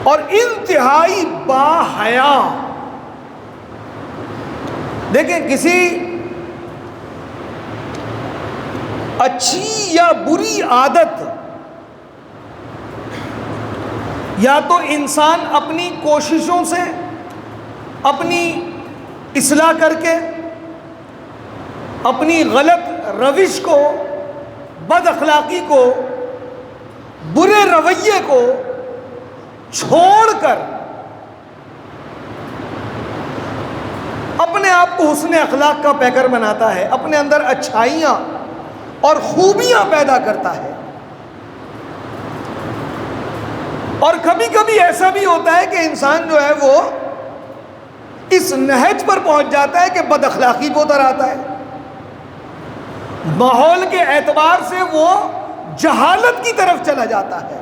اور انتہائی باحیا. دیکھیں کسی اچھی یا بری عادت یا تو انسان اپنی کوششوں سے اپنی اصلاح کر کے اپنی غلط روش کو، بد اخلاقی کو، برے رویے کو چھوڑ کر اپنے آپ کو حسن اخلاق کا پیکر بناتا ہے، اپنے اندر اچھائیاں اور خوبیاں پیدا کرتا ہے. اور کبھی کبھی ایسا بھی ہوتا ہے کہ انسان جو ہے وہ اس نہج پر پہنچ جاتا ہے کہ بد اخلاقی کو اتر آتا ہے، ماحول کے اعتبار سے وہ جہالت کی طرف چلا جاتا ہے.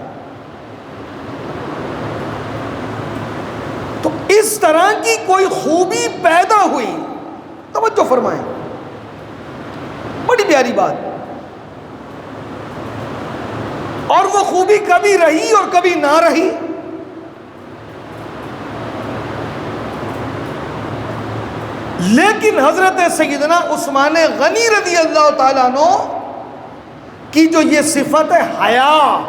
تو اس طرح کی کوئی خوبی پیدا ہوئی، توجہ فرمائیں، بڑی پیاری بات. اور وہ خوبی کبھی رہی اور کبھی نہ رہی. لیکن حضرت سیدنا عثمان غنی رضی اللہ تعالیٰ عنہ کی جو یہ صفت ہے حیا،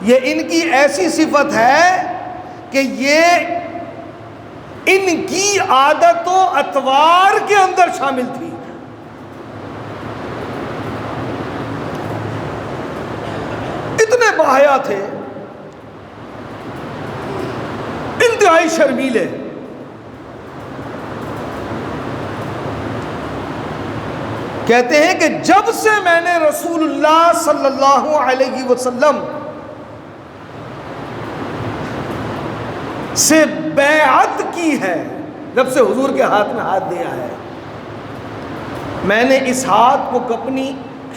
یہ ان کی ایسی صفت ہے کہ یہ ان کی عادت و اطوار کے اندر شامل تھی. اتنے باحیا تھے، انتہائی شرمیلے. کہتے ہیں کہ جب سے میں نے رسول اللہ صلی اللہ علیہ وسلم سے بیعت کی ہے، جب سے حضور کے ہاتھ میں ہاتھ دیا ہے، میں نے اس ہاتھ کو اپنی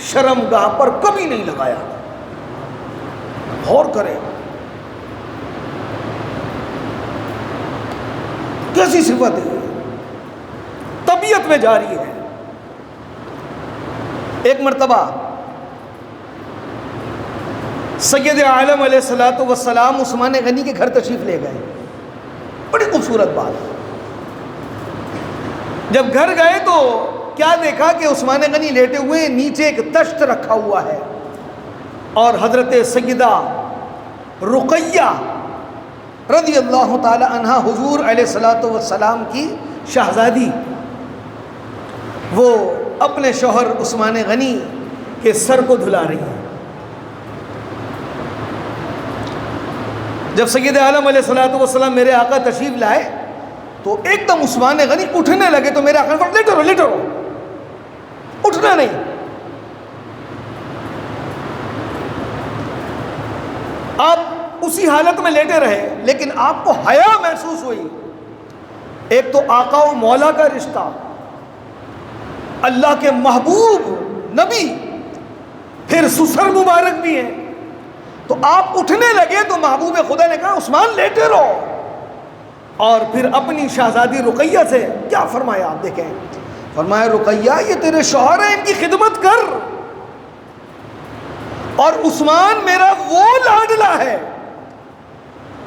شرمگاہ پر کبھی نہیں لگایا. غور کریں کیسی صفت ہے، طبیعت میں جاری ہے. ایک مرتبہ سید عالم علیہ الصلوۃ والسلام عثمان غنی کے گھر تشریف لے گئے. بڑی خوبصورت بات. جب گھر گئے تو کیا دیکھا کہ عثمان غنی لیٹے ہوئے، نیچے ایک تشت رکھا ہوا ہے اور حضرت سیدہ رقیہ رضی اللہ تعالی عنہا حضور علیہ الصلوۃ والسلام کی شہزادی، وہ اپنے شوہر عثمان غنی کے سر کو دھلا رہی ہیں. جب سید عالم علیہ الصلوۃ والسلام میرے آقا تشریف لائے تو ایک دم عثمان غنی اٹھنے لگے تو میرے آقا نے لیٹو لیٹو، اٹھنا نہیں. آپ اسی حالت میں لیٹے رہے، لیکن آپ کو حیا محسوس ہوئی. ایک تو آقا و مولا کا رشتہ، اللہ کے محبوب نبی، پھر سسر مبارک بھی ہیں. تو آپ اٹھنے لگے تو محبوب خدا نے کہا عثمان لیٹے رہو. اور پھر اپنی شہزادی رقیہ سے کیا فرمایا آپ دیکھیں، فرمایا رقیہ یہ تیرے شوہر ہیں، ان کی خدمت کر. اور عثمان میرا وہ لاڈلا ہے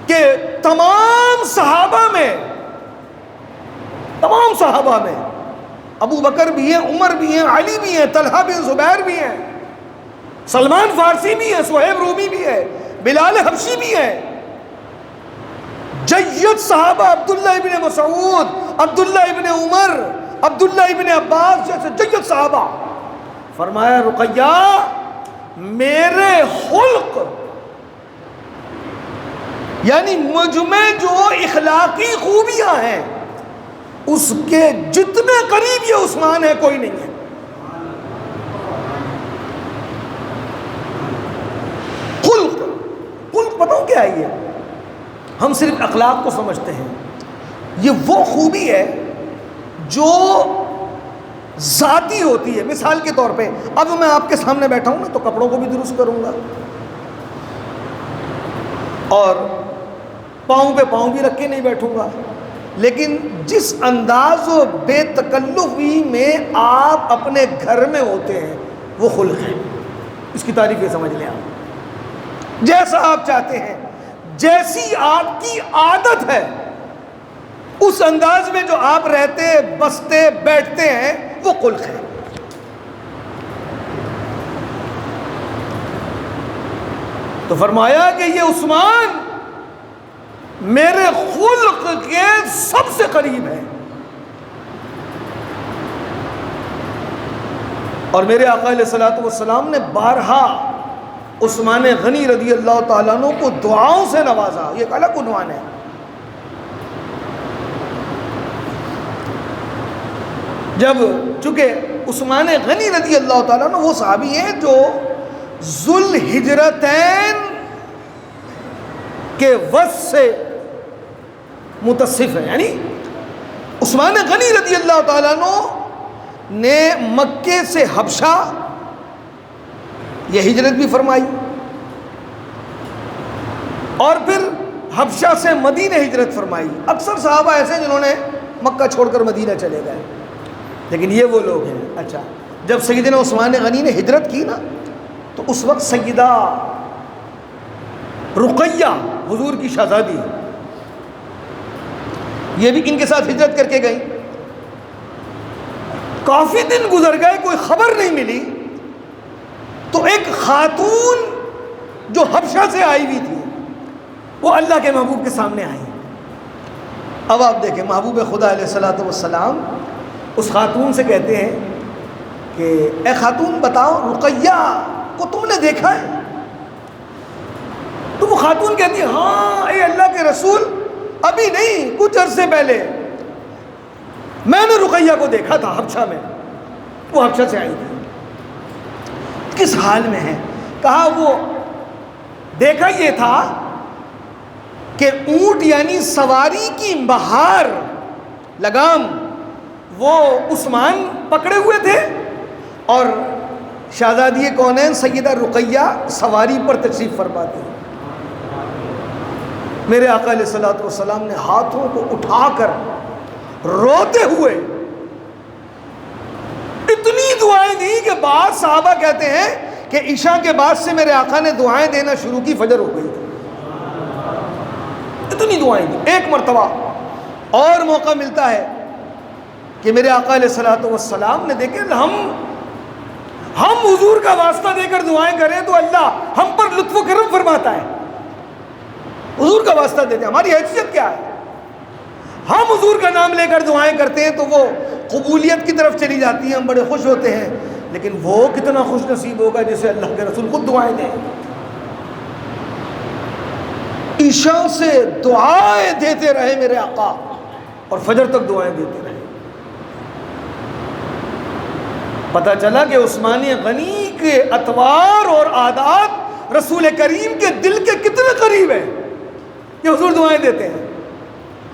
کہ تمام صحابہ میں ابو بکر بھی ہیں، عمر بھی ہیں، علی بھی ہیں، طلحہ بن زبیر بھی ہیں، سلمان فارسی بھی ہیں، صہیب رومی بھی ہے، بلال حبشی بھی ہے، جید صحابہ عبداللہ ابن مسعود، عبداللہ ابن عمر، عبداللہ ابن عباس جیسے جید صحابہ. فرمایا رقیہ میرے خلق یعنی مجھ میں جو اخلاقی خوبیاں ہیں اس کے جتنے قریب یہ عثمان ہے کوئی نہیں ہے. خلق بتاؤں کیا ہے یہ؟ ہم صرف اخلاق کو سمجھتے ہیں. یہ وہ خوبی ہے جو ذاتی ہوتی ہے. مثال کے طور پہ اب میں آپ کے سامنے بیٹھا ہوں نا تو کپڑوں کو بھی درست کروں گا اور پاؤں پہ پاؤں بھی رکھ کے نہیں بیٹھوں گا، لیکن جس انداز و بے تکلفی میں آپ اپنے گھر میں ہوتے ہیں وہ خلق ہے. اس کی تعریف یہ سمجھ لیں آپ، جیسا آپ چاہتے ہیں جیسی آپ کی عادت ہے اس انداز میں جو آپ رہتے بستے بیٹھتے ہیں وہ خلق ہے. تو فرمایا کہ یہ عثمان میرے خلق کے سب سے قریب ہے. اور میرے آقا علیہ الصلوۃ والسلام نے بارہا عثمان غنی رضی اللہ تعالیٰ عنہ کو دعاؤں سے نوازا. یہ ایک الگ عنوان ہے. جب چونکہ عثمان غنی رضی اللہ تعالیٰ عنہ وہ صحابی ہیں جو ذوالہجرتین کے وصف سے متصف ہیں. یعنی عثمان غنی رضی اللہ تعالیٰ عنہ نے مکے سے حبشہ یہ ہجرت بھی فرمائی اور پھر حبشہ سے مدینہ ہجرت فرمائی. اکثر صحابہ ایسے ہیں جنہوں نے مکہ چھوڑ کر مدینہ چلے گئے، لیکن یہ وہ لوگ ہیں. اچھا، جب سیدنا عثمان غنی نے ہجرت کی نا تو اس وقت سیدہ رقیہ حضور کی شہزادی یہ بھی ان کے ساتھ ہجرت کر کے گئی. کافی دن گزر گئے، کوئی خبر نہیں ملی، تو ایک خاتون جو حبشہ سے آئی ہوئی تھی وہ اللہ کے محبوب کے سامنے آئی. اب آپ دیکھیں محبوب خدا علیہ الصلوۃ والسلام اس خاتون سے کہتے ہیں کہ اے خاتون بتاؤ رقیہ کو تم نے دیکھا ہے؟ تو وہ خاتون کہتی ہے ہاں اے اللہ کے رسول ابھی نہیں، کچھ عرصے پہلے میں نے رقیہ کو دیکھا تھا حبشہ میں. وہ حبشہ سے آئی تھی. کس حال میں ہے؟ کہا وہ دیکھا یہ تھا کہ اونٹ یعنی سواری کی مہار لگام وہ عثمان پکڑے ہوئے تھے اور شہزادی کونین سیدہ رقیہ سواری پر تشریف فرما تھی. میرے آقا علیہ الصلوۃ والسلام نے ہاتھوں کو اٹھا کر روتے ہوئے اتنی دعائیں دی کہ بعض صحابہ کہتے ہیں کہ عشاء کے بعد سے میرے آقا نے دعائیں دینا شروع کی، فجر ہو گئی. اتنی دعائیں دی. ایک مرتبہ اور موقع ملتا ہے کہ میرے آقا علیہ الصلوۃ والسلام نے دیکھے ہم حضور کا واسطہ دے کر دعائیں کریں تو اللہ ہم پر لطف و کرم فرماتا ہے. حضور کا واسطہ دیتے ہیں، ہماری حیثیت کیا ہے؟ ہم حضور کا نام لے کر دعائیں کرتے ہیں تو وہ قبولیت کی طرف چلی جاتی ہیں، ہم بڑے خوش ہوتے ہیں. لیکن وہ کتنا خوش نصیب ہوگا جسے اللہ کے رسول خود دعائیں دیں. عشاء سے دعائیں دیتے رہے میرے آقا اور فجر تک دعائیں دیتے رہے. پتہ چلا کہ عثمان غنی کے اطوار اور عادات رسول کریم کے دل کے کتنے قریب ہیں کہ حضور دعائیں دیتے ہیں.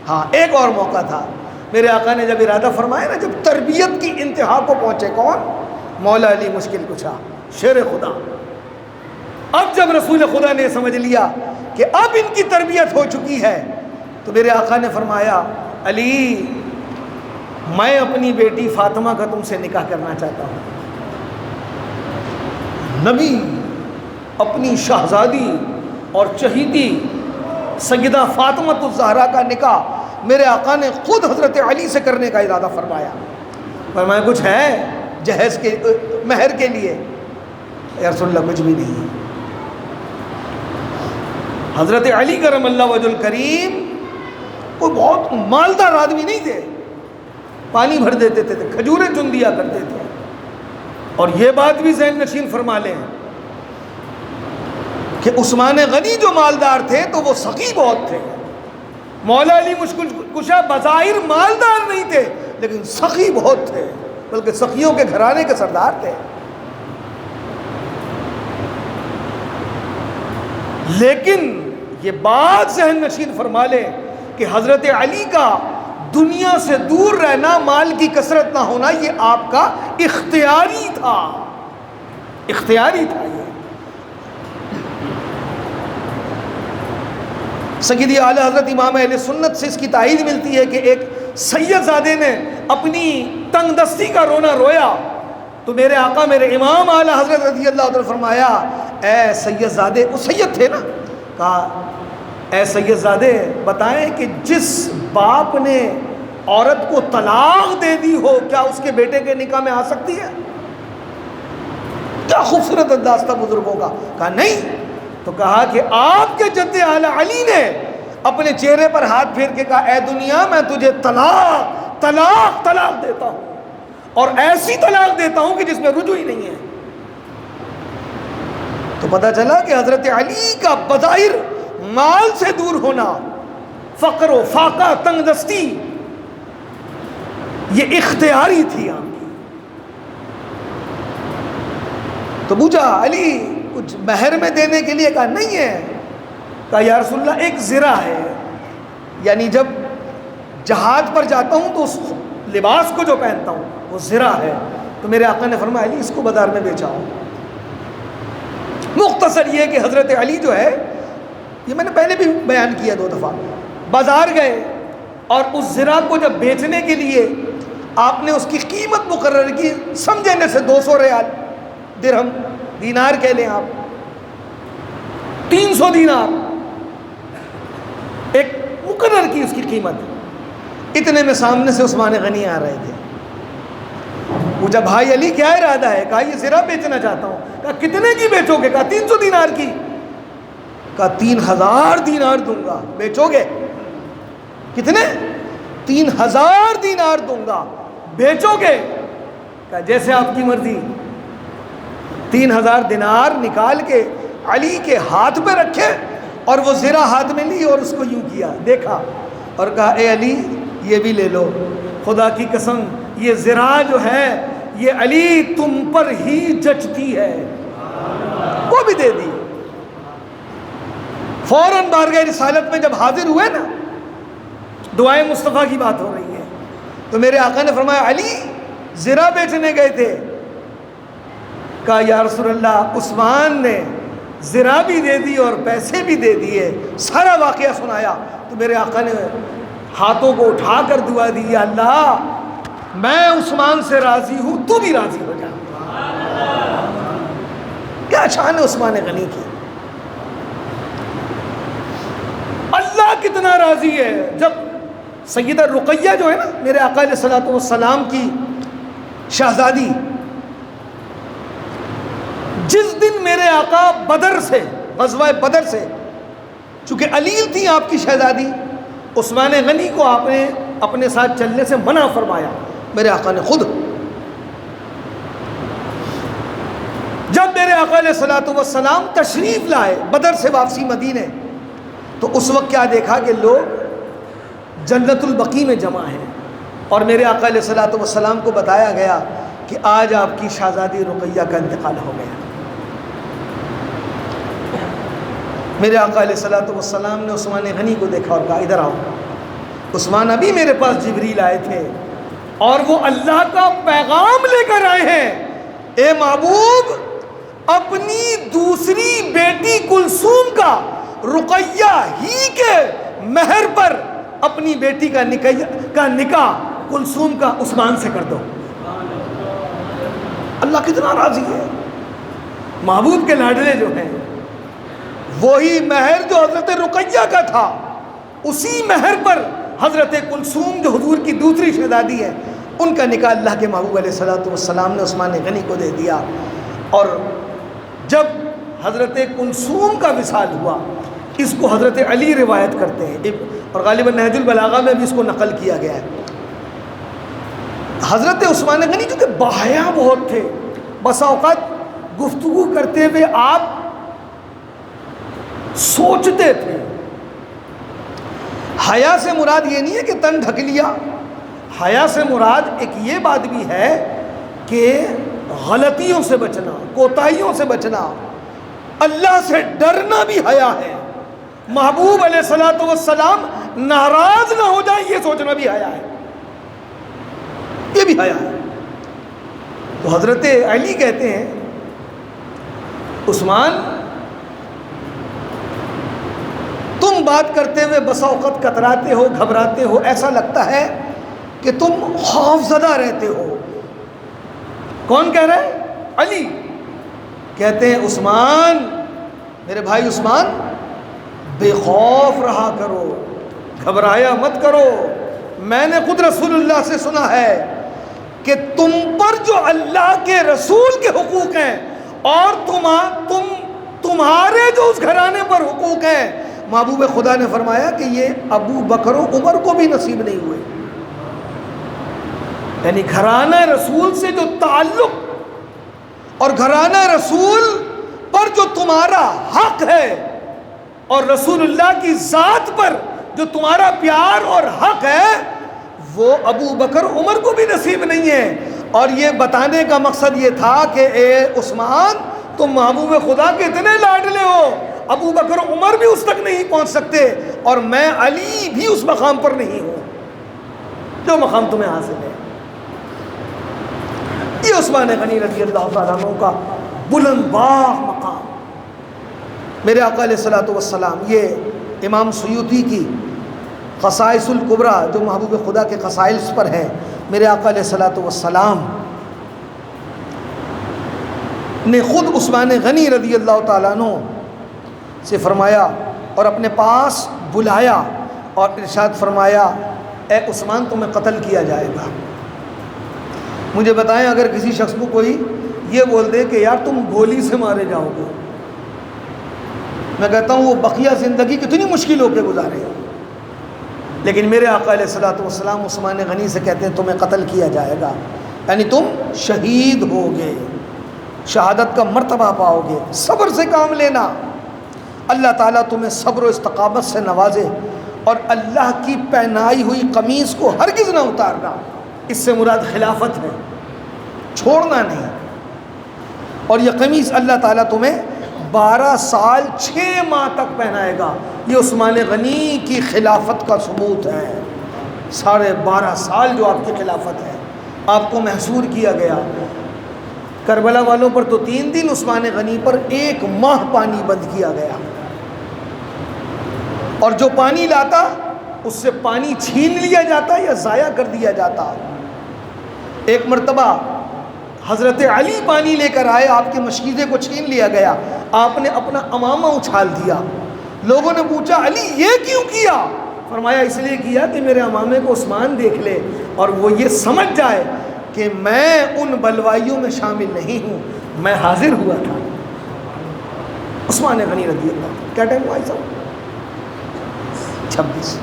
ہاں ایک اور موقع تھا، میرے آقا نے جب ارادہ فرمایا نا، جب تربیت کی انتہا کو پہنچے، کون؟ مولا علی مشکل کشا شیر خدا. اب جب رسول خدا نے سمجھ لیا کہ اب ان کی تربیت ہو چکی ہے تو میرے آقا نے فرمایا علی میں اپنی بیٹی فاطمہ کا تم سے نکاح کرنا چاہتا ہوں. نبی اپنی شہزادی اور چہیتی سیدہ فاطمہ الزہرا کا نکاح میرے آقا نے خود حضرت علی سے کرنے کا ارادہ فرمایا. فرمایا کچھ ہے جہیز کے مہر کے لیے؟ یا رسول اللہ کچھ بھی نہیں. حضرت علی کرم اللہ وجہ الکریم کوئی بہت مالدار آدمی نہیں تھے، پانی بھر دیتے تھے، کھجوریں چن دیا کرتے تھے. اور یہ بات بھی ذہن نشین فرما لیں کہ عثمان غنی جو مالدار تھے تو وہ سخی بہت تھے. مولا علی مشکل کشا بظاہر مالدار نہیں تھے لیکن سخی بہت تھے، بلکہ سخیوں کے گھرانے کے سردار تھے. لیکن یہ بات ذہن نشین فرما لیں کہ حضرت علی کا دنیا سے دور رہنا، مال کی کثرت نہ ہونا، یہ آپ کا اختیاری تھا. اختیاری تھا. یہ سیدی اعلیٰ حضرت امام اہل سنت سے اس کی تائید ملتی ہے کہ ایک سید زادے نے اپنی تنگ دستی کا رونا رویا تو میرے آقا میرے امام اعلیٰ حضرت رضی اللہ عنہ فرمایا اے سید زادے، وہ سید تھے نا، کہا اے سید زادے بتائیں کہ جس باپ نے عورت کو طلاق دے دی ہو کیا اس کے بیٹے کے نکاح میں آ سکتی ہے؟ کیا خوبصورت انداز تھا بزرگوں کا. کہا نہیں. تو کہا کہ آپ کے جد اعلی علی نے اپنے چہرے پر ہاتھ پھیر کے کہا اے دنیا میں تجھے طلاق طلاق طلاق دیتا ہوں اور ایسی طلاق دیتا ہوں کہ جس میں رجوع ہی نہیں ہے. تو پتہ چلا کہ حضرت علی کا بظاہر مال سے دور ہونا، فقر و فاقہ، تنگ دستی، یہ اختیاری تھی آپ کی. تو پوچھا علی کچھ مہر میں دینے کے لیے؟ کہا نہیں ہے. کہا یا رسول اللہ ایک زرہ ہے، یعنی جب جہاد پر جاتا ہوں تو اس لباس کو جو پہنتا ہوں وہ زرہ ہے. تو میرے آقا نے فرمایا علی اس کو بازار میں بیچاؤ. مختصر یہ کہ حضرت علی جو ہے، یہ میں نے پہلے بھی بیان کیا 2 دفعہ، بازار گئے اور اس زرہ کو جب بیچنے کے لیے آپ نے اس کی قیمت مقرر کی، سمجھنے سے 200 ریال، درہم، دینار کہہ لیں آپ، 300 دینار ایک مقرر کی اس کی قیمت. اتنے میں سامنے سے عثمان غنی آ رہے تھے. پوچھا بھائی علی کیا ارادہ ہے؟ کہا یہ زرہ بیچنا چاہتا ہوں. کہا کتنے کی بیچو گے؟ کہا 300 دینار کی. کہا 3000 دینار دوں گا. بیچو گے؟ کتنے؟ 3000 دینار دوں گا. بیچو گے؟ کہا جیسے آپ کی مرضی. 3000 دینار نکال کے علی کے ہاتھ پہ رکھے اور وہ زرہ ہاتھ میں لی اور اس کو یوں کیا، دیکھا اور کہا اے علی یہ بھی لے لو. خدا کی قسم یہ زرہ جو ہے یہ علی تم پر ہی جچتی ہے. وہ بھی دے دی. فوراً بارگاہ رسالت میں جب حاضر ہوئے نا، دعائے مصطفیٰ کی بات ہو رہی ہے، تو میرے آقا نے فرمایا علی زرہ بیچنے گئے تھے. کہا یا رسول اللہ عثمان نے زرہ بھی دے دی اور پیسے بھی دے دیے. سارا واقعہ سنایا. تو میرے آقا نے ہاتھوں کو اٹھا کر دعا دی یا اللہ میں عثمان سے راضی ہوں، تو بھی راضی ہو جا. کیا شان ہے عثمان غنی کی. اللہ کتنا راضی ہے جب سیدہ رقیہ جو ہے نا میرے آقا علیہ الصلوۃ والسلام کی شہزادی، جس دن میرے آقا بدر سے، غزوہ بدر سے، چونکہ علیل تھی آپ کی شہزادی، عثمان غنی کو آپ نے اپنے ساتھ چلنے سے منع فرمایا میرے آقا نے خود. جب میرے آقا علیہ الصلوۃ والسلام تشریف لائے بدر سے واپسی مدینے، تو اس وقت کیا دیکھا کہ لوگ جنت البقیع میں جمع ہیں اور میرے آقا علیہ الصلوۃ والسلام کو بتایا گیا کہ آج آپ کی شہزادی رقیہ کا انتقال ہو گیا. میرے آقا علیہ الصلوۃ والسلام نے عثمان غنی کو دیکھا اور کہا ادھر آؤ. عثمان ابھی میرے پاس جبریل آئے تھے اور وہ اللہ کا پیغام لے کر آئے ہیں. اے محبوب اپنی دوسری بیٹی کلثوم کا، رقیہ ہی کے مہر پر اپنی بیٹی کا نکاح کلثوم کا عثمان سے کر دو. اللہ کتنا راضی ہے. محبوب کے لاڈلے جو ہیں وہی مہر جو حضرت رقیہ کا تھا، اسی مہر پر حضرت کلثوم جو حضور کی دوسری شہزادی ہے ان کا نکاح اللہ کے محبوب علیہ الصلوۃ والسلام نے عثمان غنی کو دے دیا. اور جب حضرت کلثوم کا وصال ہوا، اس کو حضرت علی روایت کرتے ہیں اور غالباً نہج البلاغہ میں بھی اس کو نقل کیا گیا ہے. حضرت عثمان غنی چونکہ باحیا بہت تھے، بسا اوقات گفتگو کرتے ہوئے آپ سوچتے تھے. حیا سے مراد یہ نہیں ہے کہ تن ڈھک لیا، حیا سے مراد ایک یہ بات بھی ہے کہ غلطیوں سے بچنا، کوتاہیوں سے بچنا، اللہ سے ڈرنا بھی حیا ہے. محبوب علیہ الصلوۃ والسلام ناراض نہ ہو جائیں یہ سوچنا بھی حیا ہے، یہ بھی حیا ہے. تو حضرت علی کہتے ہیں عثمان تم بات کرتے ہوئے بسا اوقات کتراتے ہو، گھبراتے ہو، ایسا لگتا ہے کہ تم خوف زدہ رہتے ہو. کون کہہ رہے ہیں؟ علی کہتے ہیں عثمان، میرے بھائی عثمان، بے خوف رہا کرو، گھبرایا مت کرو۔ میں نے خود رسول اللہ سے سنا ہے کہ تم پر جو اللہ کے رسول کے حقوق ہیں اور تمہارے جو اس گھرانے پر حقوق ہیں، محبوب خدا نے فرمایا کہ یہ ابو بکر و عمر کو بھی نصیب نہیں ہوئے۔ یعنی گھرانہ رسول سے جو تعلق اور گھرانہ رسول پر جو تمہارا حق ہے اور رسول اللہ کی ذات پر جو تمہارا پیار اور حق ہے، وہ ابو بکر عمر کو بھی نصیب نہیں ہے۔ اور یہ بتانے کا مقصد یہ تھا کہ اے عثمان، تم محبوب خدا کے اتنے لاڈلے ہو، ابو بکر عمر بھی اس تک نہیں پہنچ سکتے، اور میں علی بھی اس مقام پر نہیں ہوں جو مقام تمہیں حاصل ہے۔ یہ عثمان غنی رضی اللہ تعالیٰ عنہ کا بلند باغ مقام۔ میرے آقا علیہ الصلوۃ والسلام، یہ امام سیوطی کی خصائص الکبریٰ جو محبوب خدا کے خصائص پر ہے، میرے آقا علیہ الصلوۃ والسلام نے خود عثمان غنی رضی اللہ تعالیٰ عنہ سے فرمایا اور اپنے پاس بلایا اور ارشاد فرمایا، اے عثمان، تمہیں قتل کیا جائے گا۔ مجھے بتائیں، اگر کسی شخص کو کوئی یہ بول دے کہ یار تم گولی سے مارے جاؤ گے، میں کہتا ہوں وہ بقیہ زندگی کتنی مشکلوں کے گزارے ہو، لیکن میرے آقا علیہ الصلوۃ والسلام عثمان غنی سے کہتے ہیں تمہیں قتل کیا جائے گا، یعنی تم شہید ہوگے، شہادت کا مرتبہ پاؤ گے۔ صبر سے کام لینا، اللہ تعالیٰ تمہیں صبر و استقامت سے نوازے، اور اللہ کی پہنائی ہوئی قمیص کو ہرگز نہ اتارنا۔ اس سے مراد خلافت ہے، چھوڑنا نہیں۔ اور یہ قمیص اللہ تعالیٰ تمہیں 12 سال 6 ماہ تک پہنائے گا۔ یہ عثمان غنی کی خلافت کا ثبوت ہے، 12.5 سال جو آپ کی خلافت ہے، آپ کو محصور کیا گیا۔ کربلا والوں پر تو 3 دن، عثمان غنی پر 1 ماہ پانی بند کیا گیا، اور جو پانی لاتا اس سے پانی چھین لیا جاتا یا ضائع کر دیا جاتا۔ ایک مرتبہ حضرت علی پانی لے کر آئے، آپ کے مشکیزے کو چھین لیا گیا، آپ نے اپنا امامہ اچھال دیا۔ لوگوں نے پوچھا علی یہ کیوں کیا؟ فرمایا اس لیے کیا کہ میرے امامے کو عثمان دیکھ لے اور وہ یہ سمجھ جائے کہ میں ان بلوائیوں میں شامل نہیں ہوں، میں حاضر ہوا تھا۔ عثمان غنی رضی اللہ، کیا ٹائم ہوا صاحب؟ 26۔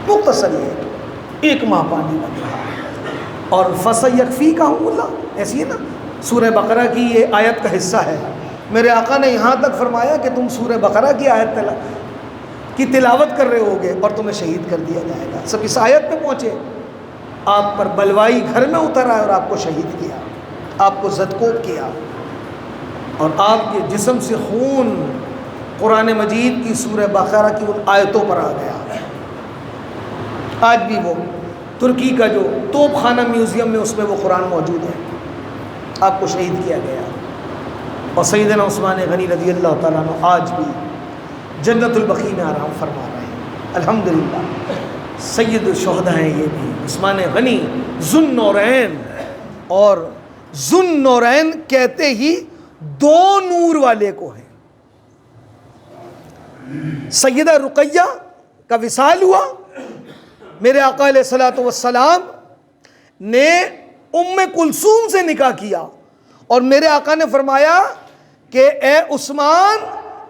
مختصر یہ 1 ماہ پانی بن رہا ہے، اور فَسَيَكْفِيكَهُمُ اللَّهُ، ایسی ہے نا، سورہ بقرہ کی یہ آیت کا حصہ ہے۔ میرے آقا نے یہاں تک فرمایا کہ تم سورہ بقرہ کی آیت کی تلاوت کر رہے ہوگے اور تمہیں شہید کر دیا جائے گا۔ سب اس آیت میں پہنچے، آپ پر بلوائی گھر میں اتر آئے اور آپ کو شہید کیا، آپ کو زدکوب کیا، اور آپ کے جسم سے خون قرآن مجید کی سورہ بقرہ کی ان آیتوں پر آ گیا۔ آج بھی وہ ترکی کا جو توپ خانہ میوزیم میں، اس میں وہ قرآن موجود ہے، آپ کو شہید کیا گیا۔ اور سیدنا عثمان غنی رضی اللہ تعالیٰ عنہ آج بھی جنت البقیع میں آرام فرما رہے ہیں، الحمدللہ۔ سید الشہداء ہیں یہ بھی، عثمان غنی ذو النورین، اور ذو النورین کہتے ہی 2 نور والے کو ہیں۔ سیدہ رقیہ کا وصال ہوا، میرے آقا علیہ الصلوۃ والسلام نے ام کلثوم سے نکاح کیا، اور میرے آقا نے فرمایا کہ اے عثمان،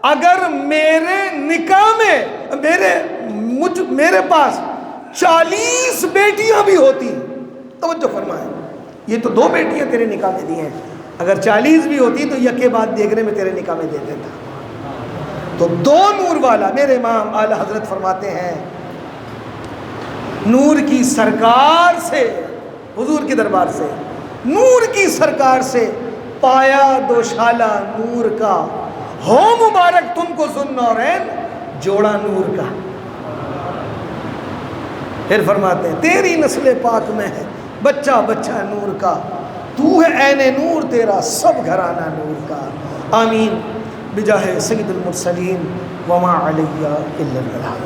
اگر میرے نکاح میں میرے پاس 40 بیٹیاں بھی ہوتی، توجہ فرمائیں، یہ تو 2 بیٹیاں تیرے نکاح میں دی ہیں، اگر 40 بھی ہوتی تو یکے بعد دیکھنے میں تیرے نکاح میں دے دیتا۔ تو 2 نور والا، میرے امام اعلی حضرت فرماتے ہیں، نور کی سرکار سے، حضور کے دربار سے، نور کی سرکار سے پایا دوشالہ نور کا، ہو مبارک تم کو ذو النورین، جوڑا نور کا۔ پھر فرماتے ہیں تیری نسل پاک میں ہے بچہ بچہ نور کا، تو ہے عین نور تیرا سب گھرانہ نور کا۔ آمین بجاہ سید المرسلین وما علیہ الا البلاغ۔